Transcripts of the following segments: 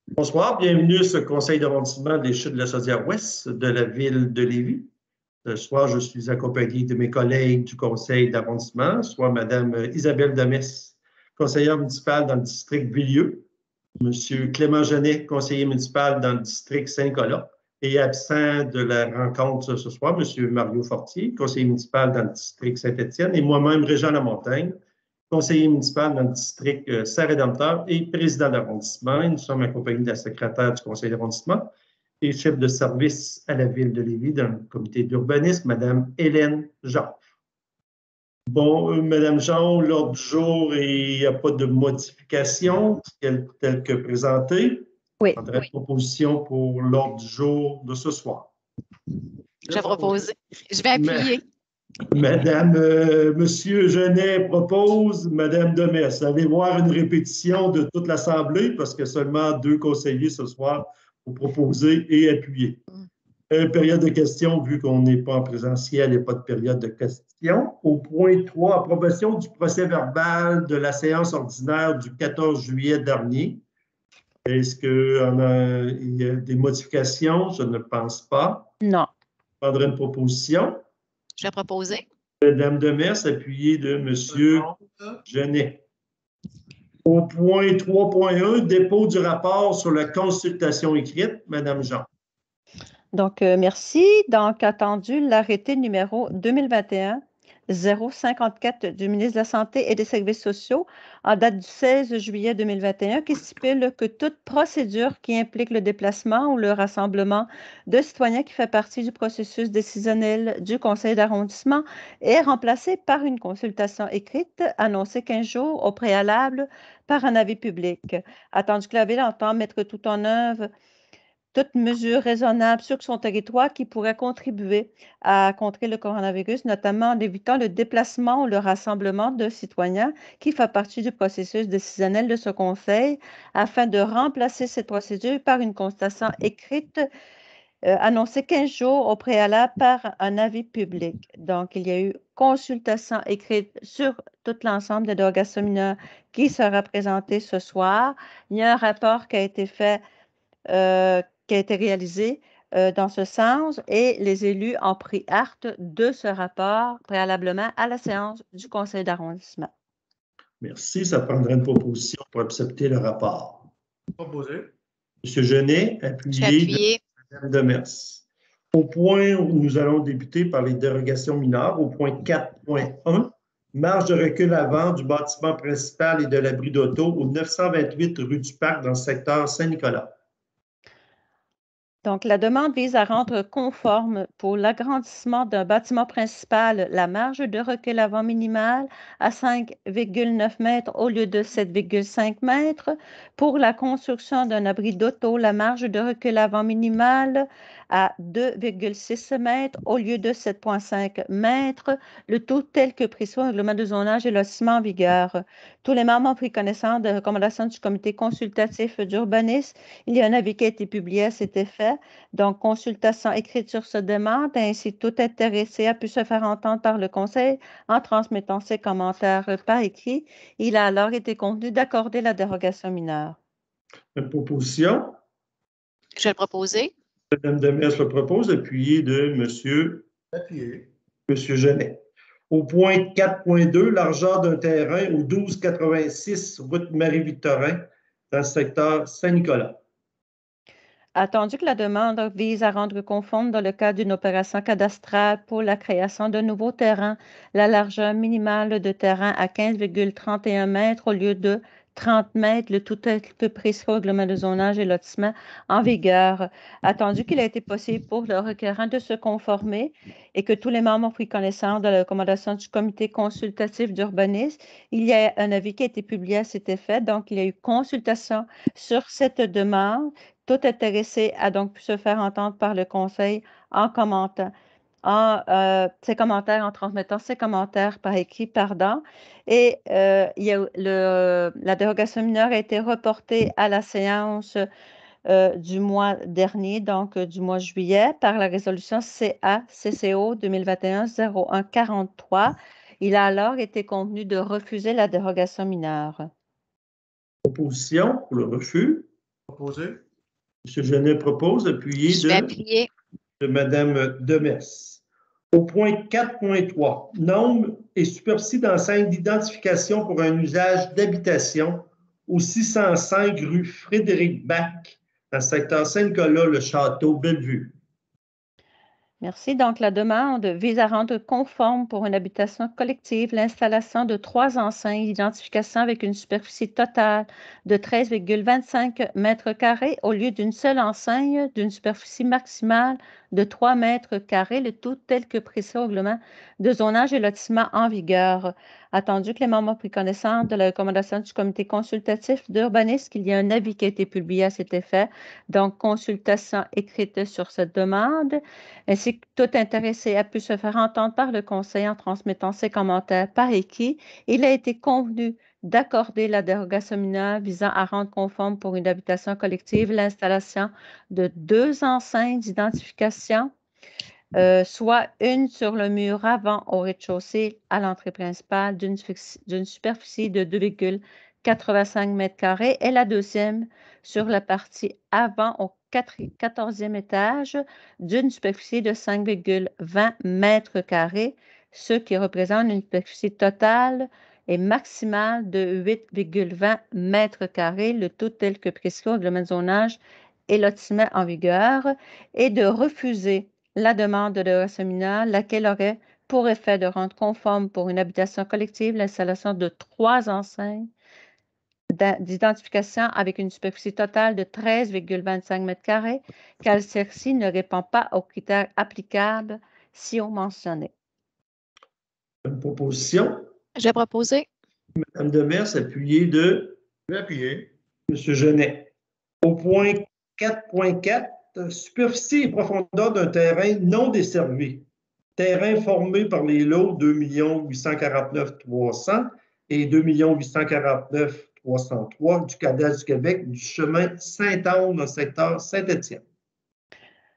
Bonsoir, bienvenue à ce conseil d'arrondissement des Chutes de la Chaudière-Ouest de la ville de Lévis. Ce soir, je suis accompagné de mes collègues du conseil d'arrondissement, soit Mme Isabelle Demers, conseillère municipale dans le district Villieu, M. Clément Genet, conseiller municipal dans le district Saint-Nicolas, et absent de la rencontre ce soir, M. Mario Fortier, conseiller municipal dans le district Saint-Étienne, et moi-même, Régent Lamontagne, conseiller municipal dans le district Saint-Rédempteur et président d'arrondissement. Et nous sommes accompagnés de la secrétaire du conseil d'arrondissement et chef de service à la ville de Lévis dans le comité d'urbanisme, Mme Hélène Jean. Bon, Mme Jean, l'ordre du jour, il n'y a pas de modification telle que présentée. Oui. On aurait une proposition pour l'ordre du jour de ce soir. Je propose. Je vais appuyer. Monsieur Genet propose, Madame Demers. Allez voir une répétition de toute l'Assemblée parce que seulement 2 conseillers ce soir pour proposer et appuyer. Période de questions, vu qu'on n'est pas en présentiel, il n'y a pas de période de questions. Au point 3, approbation du procès verbal de la séance ordinaire du 14 juillet dernier. Est-ce qu'il y a des modifications? Je ne pense pas. Non. Je prendrai une proposition. Je vais proposer. Madame Demers, appuyée de Monsieur Genet. Au point 3.1, dépôt du rapport sur la consultation écrite, Madame Jean. Donc, merci. Donc, attendu l'arrêté numéro 2021-054 du ministre de la Santé et des Services sociaux en date du 16 juillet 2021 qui stipule que toute procédure qui implique le déplacement ou le rassemblement de citoyens qui fait partie du processus décisionnel du conseil d'arrondissement est remplacée par une consultation écrite annoncée 15 jours au préalable par un avis public. Attendu que la Ville entend mettre tout en œuvre toute mesure raisonnable sur son territoire qui pourrait contribuer à contrer le coronavirus, notamment en évitant le déplacement ou le rassemblement de citoyens qui fait partie du processus décisionnel de ce conseil, afin de remplacer cette procédure par une constatation écrite annoncée 15 jours au préalable par un avis public. Donc, il y a eu consultation écrite sur tout l'ensemble des dérogations mineures qui sera présenté ce soir. Il y a un rapport qui a été fait qui a été réalisé dans ce sens et les élus ont pris acte de ce rapport préalablement à la séance du conseil d'arrondissement. Merci. Ça prendrait une proposition pour accepter le rapport. Proposé. Monsieur Genet, appuyé de Mme Demers. Au point où nous allons débuter par les dérogations mineures, au point 4.1, marge de recul avant du bâtiment principal et de l'abri d'auto au 928 rue du Parc dans le secteur Saint-Nicolas. Donc, la demande vise à rendre conforme pour l'agrandissement d'un bâtiment principal la marge de recul avant minimale à 5,9 mètres au lieu de 7,5 mètres. Pour la construction d'un abri d'auto, la marge de recul avant minimale à 2,6 mètres au lieu de 7,5 mètres. Le tout tel que précis au règlement de zonage et lotissement en vigueur. Tous les membres ont pris connaissance des recommandations du comité consultatif d'urbanisme. Il y a un avis qui a été publié à cet effet. Donc, consultation écrite sur ce demande, ainsi tout intéressé a pu se faire entendre par le conseil en transmettant ses commentaires par écrit. Il a alors été convenu d'accorder la dérogation mineure. Une proposition? Je vais le proposer. Mme Demers le propose, appuyé de Monsieur Genet. Au point 4.2, largeur d'un terrain au 1286 route Marie-Victorin dans le secteur Saint-Nicolas. Attendu que la demande vise à rendre conforme dans le cadre d'une opération cadastrale pour la création d'un nouveau terrain, la largeur minimale de terrain à 15,31 mètres au lieu de 30 mètres, le tout est peu précis au règlement de zonage et lotissement en vigueur. Attendu qu'il a été possible pour le requérant de se conformer et que tous les membres ont pris connaissance de la recommandation du comité consultatif d'urbanisme, il y a un avis qui a été publié à cet effet. Donc, il y a eu consultation sur cette demande. Tout intéressé a donc pu se faire entendre par le conseil en commentant ses commentaires, en transmettant ses commentaires par écrit, pardon. Et la dérogation mineure a été reportée à la séance du mois dernier, donc du mois de juillet, par la résolution CA-CCO 2021-0143. Il a alors été convenu de refuser la dérogation mineure. Proposition pour le refus? Proposé. M. Genet propose, appuyé Je vais appuyer. de Mme Demers. Au point 4.3, nombre et superficie d'enseigne d'identification pour un usage d'habitation au 605 rue Frédéric Bach, dans le secteur Saint-Nicolas, le Château Bellevue. Merci. Donc, la demande vise à rendre conforme pour une habitation collective l'installation de 3 enseignes d'identification avec une superficie totale de 13,25 mètres carrés au lieu d'une seule enseigne d'une superficie maximale de 3 mètres carrés, le tout tel que précis au règlement de zonage et lotissement en vigueur. Attendu que les membres ont pris connaissance de la recommandation du comité consultatif d'urbanisme, qu'il y a un avis qui a été publié à cet effet. Donc, consultation écrite sur cette demande, ainsi que tout intéressé a pu se faire entendre par le conseil en transmettant ses commentaires par écrit. Il a été convenu d'accorder la dérogation mineure visant à rendre conforme pour une habitation collective l'installation de 2 enseignes d'identification, soit une sur le mur avant au rez-de-chaussée à l'entrée principale d'une superficie de 2,85 mètres carrés et la deuxième sur la partie avant au 14e étage d'une superficie de 5,20 mètres carrés, ce qui représente une superficie totale et maximale de 8,20 mètres carrés, le tout tel que prescrit au règlement de zonage et lotissement en vigueur, et de refuser la demande de dérogation mineure, laquelle aurait pour effet de rendre conforme pour une habitation collective l'installation de 3 enseignes d'identification avec une superficie totale de 13,25 mètres carrés, car celle-ci ne répond pas aux critères applicables ci-haut mentionnés. Une proposition. Je vais proposer. Mme Demers, appuyée de Je vais appuyer. M. Genet. Au point 4.4, superficie et profondeur d'un terrain non desservi. Terrain formé par les lots 2 849 300 et 2 849 303 du cadastre du Québec du chemin Saint-Anne, dans le secteur Saint-Étienne.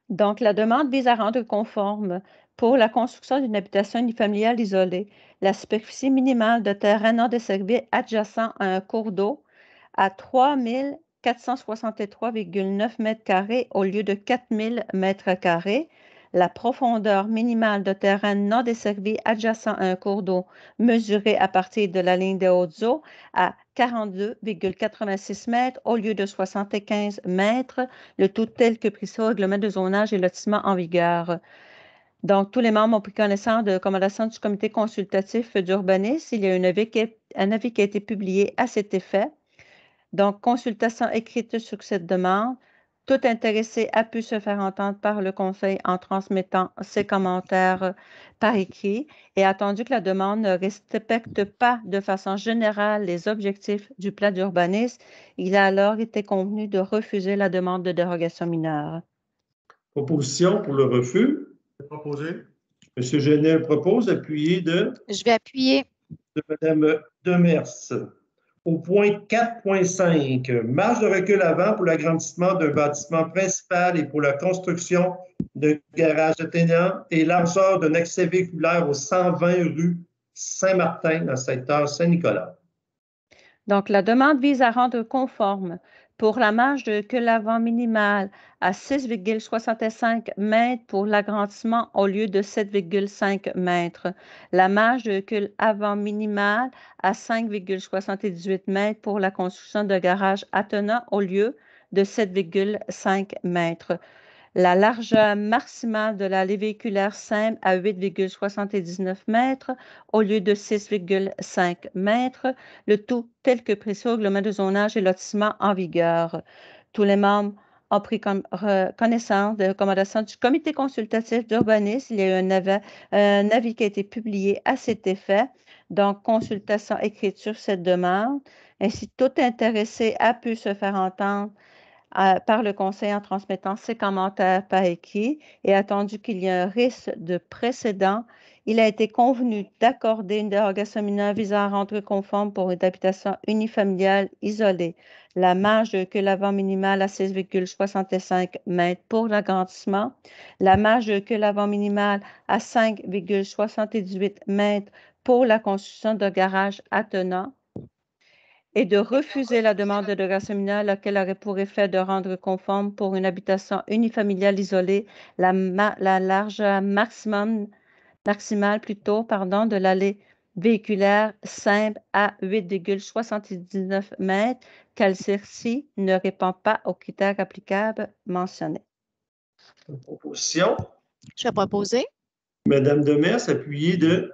Donc, la demande vise à rendre conforme pour la construction d'une habitation unifamiliale isolée la superficie minimale de terrain non desservi adjacent à un cours d'eau à 3 463,9 mètres carrés au lieu de 4 000 mètres carrés. La profondeur minimale de terrain non desservi adjacent à un cours d'eau mesurée à partir de la ligne des hautes eaux à 42,86 mètres au lieu de 75 mètres, le tout tel que précis au règlement de zonage et lotissement en vigueur. Donc, tous les membres ont pris connaissance de recommandation du comité consultatif d'urbanisme. Il y a un avis qui a été publié à cet effet. Donc, consultation écrite sur cette demande. Tout intéressé a pu se faire entendre par le conseil en transmettant ses commentaires par écrit et attendu que la demande ne respecte pas de façon générale les objectifs du plan d'urbanisme, il a alors été convenu de refuser la demande de dérogation mineure. Proposition pour le refus. Proposé. M. Genet propose, appuyé de Je vais appuyer. Mme Demers. Au point 4.5, marge de recul avant pour l'agrandissement d'un bâtiment principal et pour la construction d'un garage attenant et largeur d'un accès véhiculaire au 120 rue Saint-Martin, dans le secteur Saint-Nicolas. Donc, la demande vise à rendre conforme pour la marge de recul avant minimale à 6,65 mètres pour l'agrandissement au lieu de 7,5 mètres. La marge de recul avant minimale à 5,78 mètres pour la construction de garage attenant au lieu de 7,5 mètres. La largeur maximale de l'allée véhiculaire simple à 8,79 mètres au lieu de 6,5 mètres, le tout tel que précis au règlement de zonage et lotissement en vigueur. Tous les membres ont pris connaissance des recommandations du comité consultatif d'urbanisme. Il y a eu un avis qui a été publié à cet effet. Donc, consultation écrite sur cette demande. Ainsi, tout intéressé a pu se faire entendre par le conseil en transmettant ses commentaires par écrit et attendu qu'il y ait un risque de précédent, il a été convenu d'accorder une dérogation mineure visant à rendre conforme pour une habitation unifamiliale isolée la marge de recul avant minimale à 6,65 mètres pour l'agrandissement, la marge de recul avant minimale à 5,78 mètres pour la construction de garage attenant et de refuser la demande de dérogation mineure, laquelle aurait pour effet de rendre conforme pour une habitation unifamiliale isolée la largeur maximale de l'allée véhiculaire simple à 8,79 mètres, qu'elle celle-ci ne répond pas aux critères applicables mentionnés. Proposition. Je vais proposer. Madame Demers, appuyée de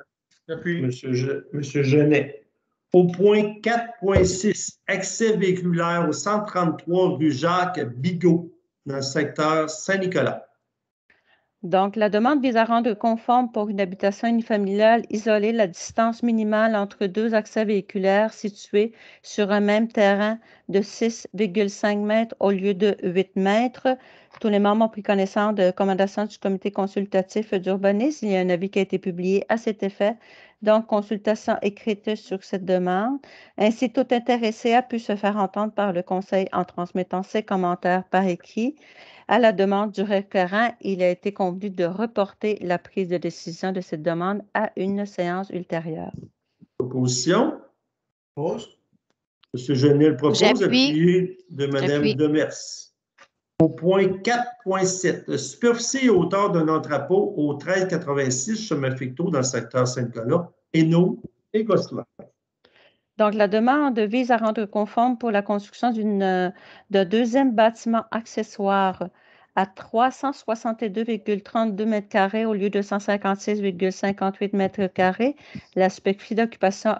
Monsieur Genet. Au point 4.6, accès véhiculaire au 133 rue Jacques Bigot, dans le secteur Saint-Nicolas. Donc, la demande vise à rendre conforme pour une habitation unifamiliale isolée la distance minimale entre deux accès véhiculaires situés sur un même terrain de 6,5 mètres au lieu de 8 mètres. Tous les membres ont pris connaissance de recommandations du comité consultatif d'urbanisme. Il y a un avis qui a été publié à cet effet. Donc, consultation écrite sur cette demande. Ainsi, tout intéressé a pu se faire entendre par le conseil en transmettant ses commentaires par écrit. À la demande du requérant, il a été convenu de reporter la prise de décision de cette demande à une séance ultérieure. Opposition? Pose. M. Genet le propose, appuyé de Mme Demers. Au point 4.7, la superficie et hauteur d'un entrepôt au 1386 chemin Ficto dans le secteur Saint-Nicolas, Hainaut et Gosselin. Donc, la demande vise à rendre conforme pour la construction d'un deuxième bâtiment accessoire à 362,32 mètres carrés au lieu de 156,58 mètres carrés, la superficie d'occupation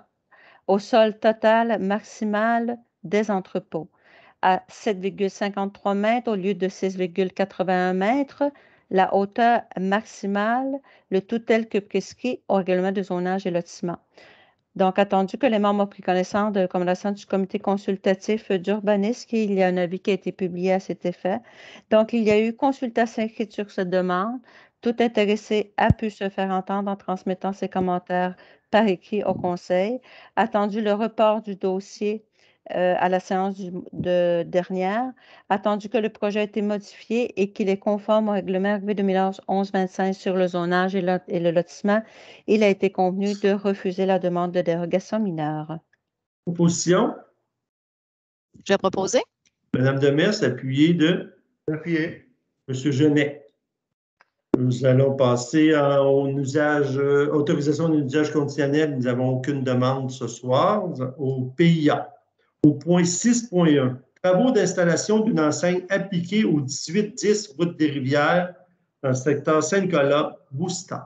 au sol total maximal des entrepôts à 7,53 mètres au lieu de 6,81 mètres, la hauteur maximale, le tout tel que prescrit au règlement de zonage et lotissement. Donc, attendu que les membres ont pris connaissance de recommandations du comité consultatif d'urbanisme, il y a un avis qui a été publié à cet effet. Donc, il y a eu consultation écrite sur cette demande. Tout intéressé a pu se faire entendre en transmettant ses commentaires par écrit au conseil. Attendu le report du dossier à la séance dernière, attendu que le projet a été modifié et qu'il est conforme au règlement RV 2011-1125 sur le zonage et le lotissement, il a été convenu de refuser la demande de dérogation mineure. Opposition? Je vais proposer. Mme Demers, appuyée de M. Genet. Nous allons passer au usage, autorisation d'usage conditionnel. Nous n'avons aucune demande ce soir. Au PIA. Au point 6.1, travaux d'installation d'une enseigne appliquée au 1810 route des Rivières dans le secteur Saint-Nicolas, Boustan.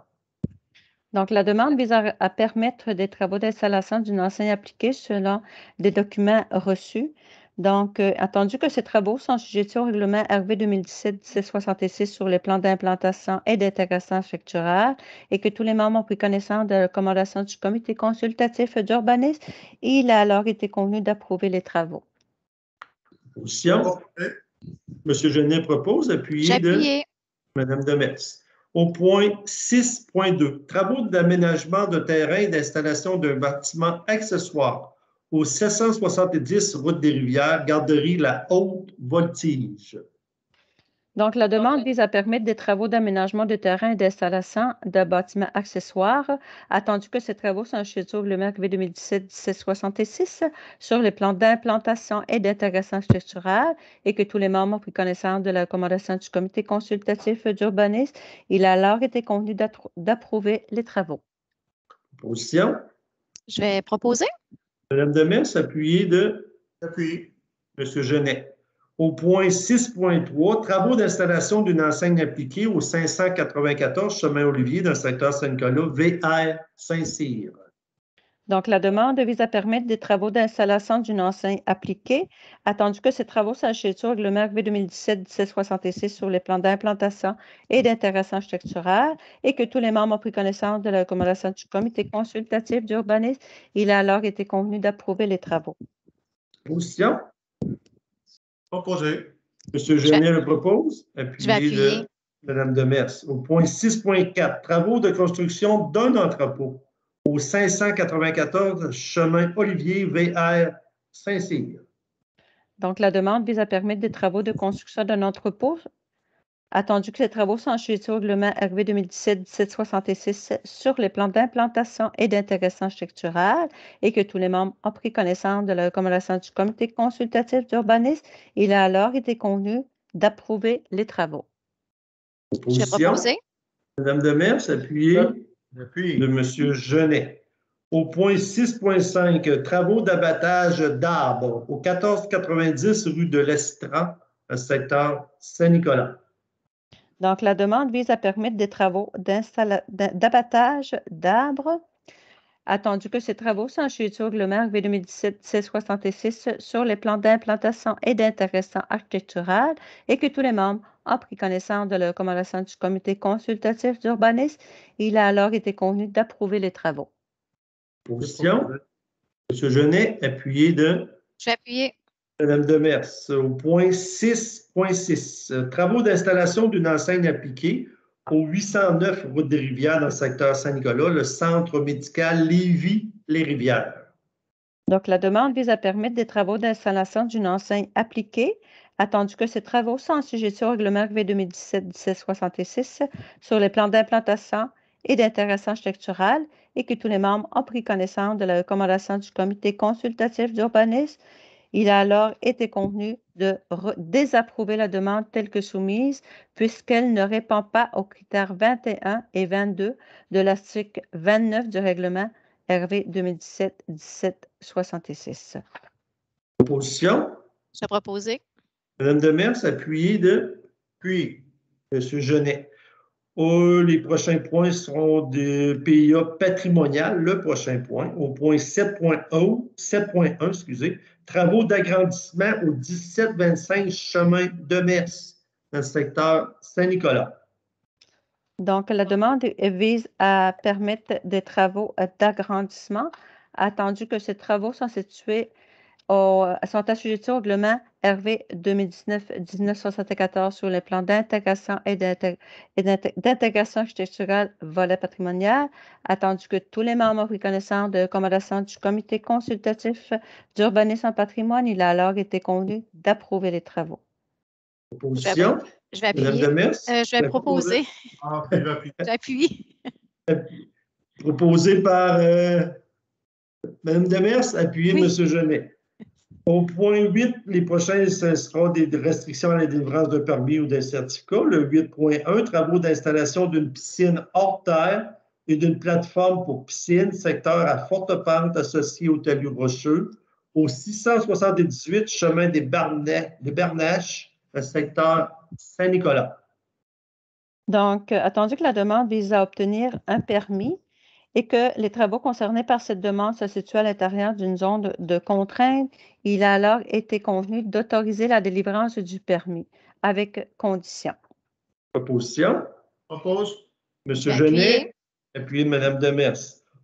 Donc, la demande vise à permettre des travaux d'installation d'une enseigne appliquée selon des documents reçus. Donc, attendu que ces travaux sont assujettis au règlement RV 2017-1766 sur les plans d'implantation et d'intégration structurelle et que tous les membres ont pris connaissance de la recommandation du comité consultatif d'urbanisme, il a alors été convenu d'approuver les travaux. Position. M. Genet propose, appuyé de Mme Demers. Au point 6.2, travaux d'aménagement de terrain et d'installation d'un bâtiment accessoire au 770 route des Rivières, garderie La Haute-Voltige. Donc, la demande vise à permettre des travaux d'aménagement de terrain et d'installation de bâtiments accessoires, attendu que ces travaux sont assujettis au règlement RV 2017-1766 sur les plans d'implantation et d'intégration structurelle et que tous les membres ont pris connaissance de la recommandation du comité consultatif d'urbanisme. Il a alors été convenu d'approuver les travaux. Position. Je vais proposer. Mme Demers, appuyée de M. Genet. Au point 6.3, travaux d'installation d'une enseigne appliquée au 594 chemin Olivier dans le secteur Saint-Nicolas, VR Saint-Cyr. Donc, la demande vise à permettre des travaux d'installation d'une enseigne appliquée, attendu que ces travaux s'achètent sur le règlement RV 2017-1766 sur les plans d'implantation et d'intégration structurelle et que tous les membres ont pris connaissance de la recommandation du comité consultatif d'urbanisme. Il a alors été convenu d'approuver les travaux. Position. Proposé. M. Genet le propose, appuyé de Mme Demers. Au point 6.4, travaux de construction d'un entrepôt au 594 chemin Olivier VR Saint-Cyr. Donc, la demande vise à permettre des travaux de construction d'un entrepôt Attendu que ces travaux sont assujettis au règlement RV 2017-1766 sur les plans d'implantation et d'intégration architecturale et que tous les membres ont pris connaissance de la recommandation du comité consultatif d'urbanisme, il a alors été convenu d'approuver les travaux. Je vais Opposition. proposer. Madame Demers, appuyé J'appuie. de Monsieur Genet. Au point 6.5, travaux d'abattage d'arbres au 1490 rue de l'Estran, secteur Saint-Nicolas. Donc, la demande vise à permettre des travaux d'abattage d'arbres, attendu que ces travaux sont assujettis au règlement RV 2017-1666 sur les plans d'implantation et d'intéressant architectural et que tous les membres ont pris connaissance de la recommandation du comité consultatif d'urbanisme, il a alors été convenu d'approuver les travaux. Opposition. Monsieur Genet, appuyé de Je vais appuyer. Madame Demers. Au point 6.6, travaux d'installation d'une enseigne appliquée au 809 route des Rivières dans le secteur Saint-Nicolas, le centre médical Lévis-les-Rivières. Donc, la demande vise à permettre des travaux d'installation d'une enseigne appliquée, attendu que ces travaux sont assujettis au règlement RV 2017-1766 sur les plans d'implantation et d'intéressant architectural et que tous les membres ont pris connaissance de la recommandation du comité consultatif d'urbanisme. Il a alors été convenu de désapprouver la demande telle que soumise puisqu'elle ne répond pas aux critères 21 et 22 de l'article 29 du règlement RV 2017-1766. Opposition. Je vais proposer. Madame Demers, appuyé de Puis. Monsieur Genet. Les prochains points seront des PIA patrimonial, le prochain point. Au point 7.1, excusez, travaux d'agrandissement au 1725 chemin de Metz, dans le secteur Saint-Nicolas. Donc, la demande vise à permettre des travaux d'agrandissement, attendu que ces travaux sont sont assujettis au règlement RV 2019-1974 sur les plans d'intégration et d'intégration architecturale volet patrimonial, attendu que tous les membres ont pris connaissance de recommandations du comité consultatif d'urbanisme en patrimoine, il a alors été convenu d'approuver les travaux. Opposition. Je vais Madame appuyer. Demers. Je vais proposer. Ah, puis j'appuie. J'appuie. Proposé par Madame Demers, appuyé Oui. Monsieur Genet. Au point 8, les prochains, ce seront des restrictions à la délivrance d'un permis ou d'un certificat. Le 8.1, travaux d'installation d'une piscine hors terre et d'une plateforme pour piscine, secteur à forte pente associé au talus rocheux, au 678 chemin des Bernaches, secteur Saint-Nicolas. Donc, attendu que la demande vise à obtenir un permis et que les travaux concernés par cette demande se situent à l'intérieur d'une zone de contrainte, il a alors été convenu d'autoriser la délivrance du permis avec conditions. Proposition. Propose. Monsieur Appuyé. Genet, appuyé de Mme Demers.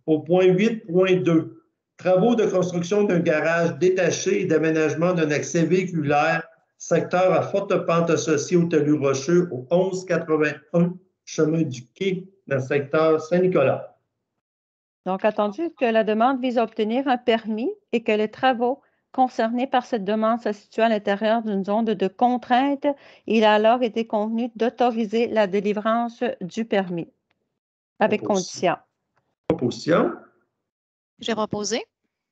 Au point 8.2, travaux de construction d'un garage détaché et d'aménagement d'un accès véhiculaire, secteur à forte pente associé au talus rocheux au 1181 chemin du Quai dans le secteur Saint-Nicolas. Donc, attendu que la demande vise à obtenir un permis et que les travaux concernés par cette demande se situent à l'intérieur d'une zone de contrainte, il a alors été convenu d'autoriser la délivrance du permis avec conditions. Proposition. Je vais proposer.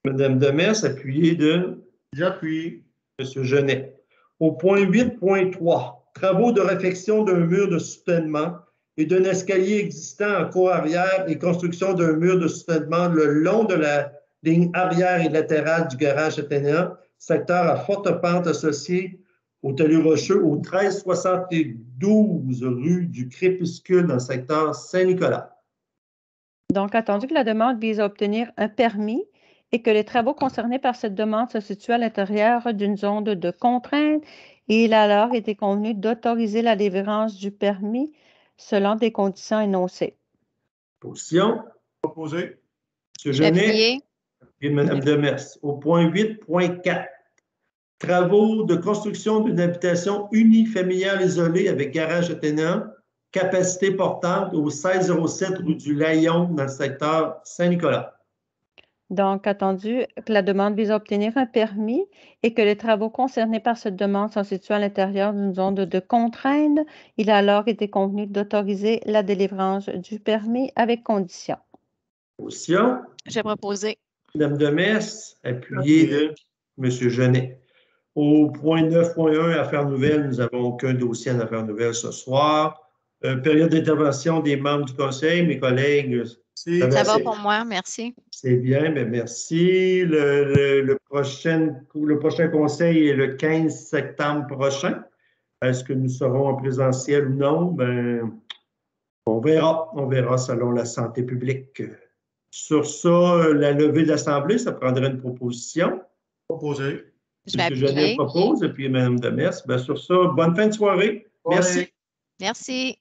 Mme Demers, appuyée de J'appuie. M. Genet. Au point 8.3, travaux de réfection d'un mur de soutènement et d'un escalier existant en cour arrière et construction d'un mur de soutènement le long de la ligne arrière et latérale du garage Athénéen, secteur à forte pente associé au talus rocheux au 1372 rue du Crépuscule dans le secteur Saint-Nicolas. Donc, attendu que la demande vise à obtenir un permis et que les travaux concernés par cette demande se situent à l'intérieur d'une zone de contrainte, il a alors été convenu d'autoriser la délivrance du permis selon des conditions énoncées. Position. Proposé. M. Je vais Genet appuyer. et Mme Demers. Au point 8.4, travaux de construction d'une habitation unifamiliale isolée avec garage atténuant, capacité portante au 1607 rue du Layon dans le secteur Saint-Nicolas. Donc, attendu que la demande vise à obtenir un permis et que les travaux concernés par cette demande sont situés à l'intérieur d'une zone de contrainte, il a alors été convenu d'autoriser la délivrance du permis avec condition. Position. J'ai proposé. Mme Demers, appuyé de M. Genet. Au point 9.1, Affaires nouvelles, nous n'avons aucun dossier en Affaires nouvelles ce soir. Période d'intervention des membres du Conseil, mes collègues. Ça va pour moi, merci. C'est bien, mais merci. Le prochain conseil est le 15 septembre prochain. Est-ce que nous serons en présentiel ou non? Ben, on verra. On verra selon la santé publique. Sur ça, la levée de l'Assemblée, ça prendrait une proposition. Proposé. Je vais M. Genet appuyer. propose, et puis Mme Demers. Ben, sur ça, bonne fin de soirée. Merci. Merci.